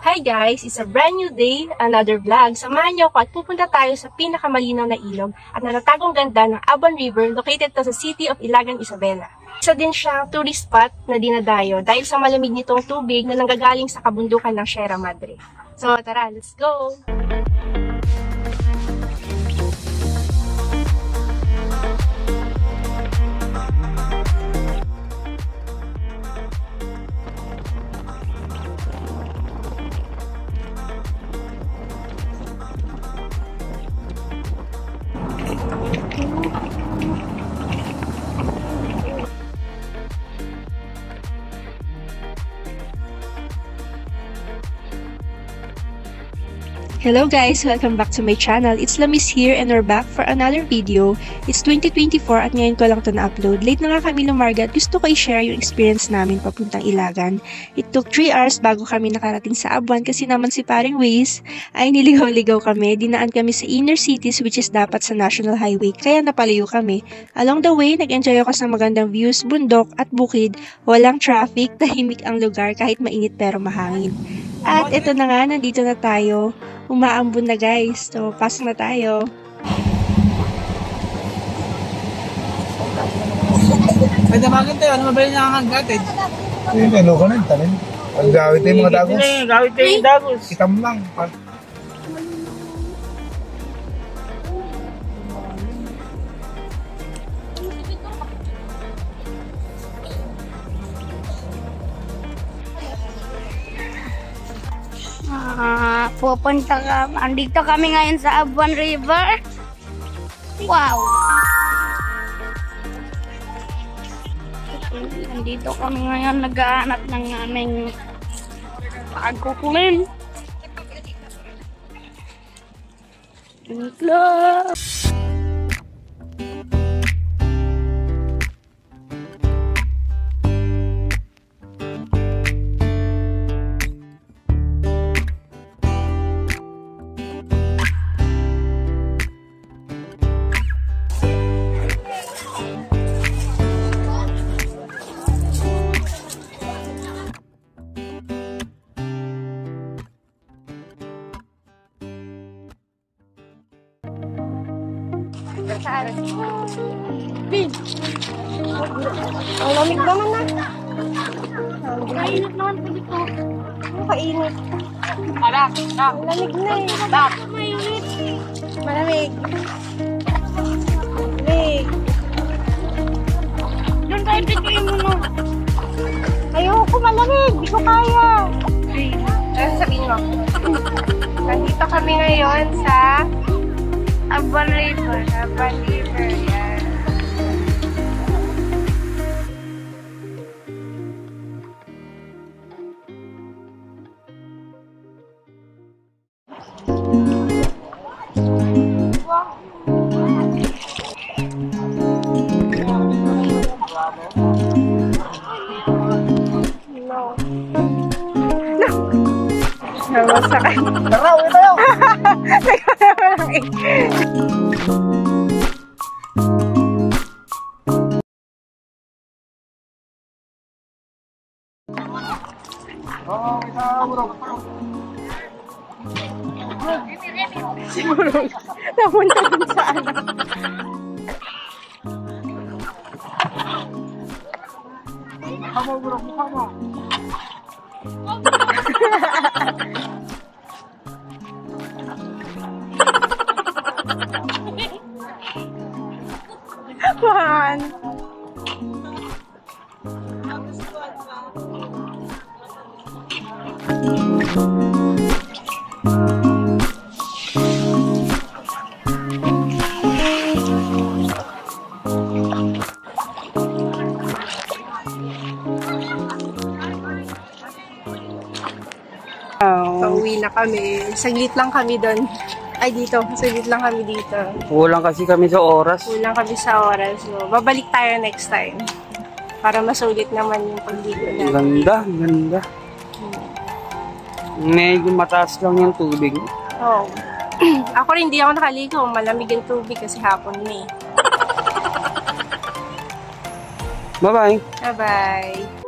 Hi guys! It's a brand new day, another vlog. Samahan niyo ako at pupunta tayo sa pinakamalinaw na ilog at natatagong ganda ng Abon River located to sa city of Ilagan, Isabela. Isa din siyang tourist spot na dinadayo dahil sa malamig nitong tubig na nanggagaling sa kabundukan ng Sierra Madre. So tara, let's go! Hello guys! Welcome back to my channel. It's Lamis here and we're back for another video. It's 2024 at ngayon ko lang ito na-upload. Late na nga kami lumarga at gusto ko i-share yung experience namin papuntang Ilagan. It took 3 hours bago kami nakarating sa Abuan kasi naman si paring Waze ay niligaw-ligaw kami. Dinaan kami sa inner cities which is dapat sa National Highway kaya napalayo kami. Along the way, nag-enjoy ako sa magandang views, bundok at bukid. Walang traffic, tahimik ang lugar kahit mainit pero mahangin. At ito na nga, nandito na tayo. Umaambon na guys. So, pasok na tayo. Ay, damagin tayo. Ano mabali na ang cottage? Ay, ano ka na, tanin. Ang gawit tayo mga dagos. Gawit tayo yung dagos. Itam lang. Pupunta ka. Andito kami ngayon sa Abon River. Wow! Andito kami ngayon naghahanap ng aming pagkukulin. Close! Bin! Ang lamig naman na. Mainit naman po dito. Ang kainit. Ang lamig na eh. Mainit. Malamig. Malamig. Doon tayo pitikin mo na. Ayoko malamig. Di ko kaya. Ano sabihin mo? Nandito kami ngayon sa Abon River. Abon River. Yan. Masakay. Tara, uwi tayo! Siguro napunta dun sa ano. Hama, burok mo, hama. Juan. Pauwi na kami. Saglit lang kami doon. Ay, dito. Saglit lang kami dito. Kulang kasi kami sa oras. Kulang kami sa oras. So, babalik tayo next time. Para masulit naman yung pagligo natin. Ganda, ganda. Medyo mataas lang yung tubig. Oo. Ako rin, hindi ako nakaligo. Malamig yung tubig kasi hapon na eh. Bye-bye. Bye-bye.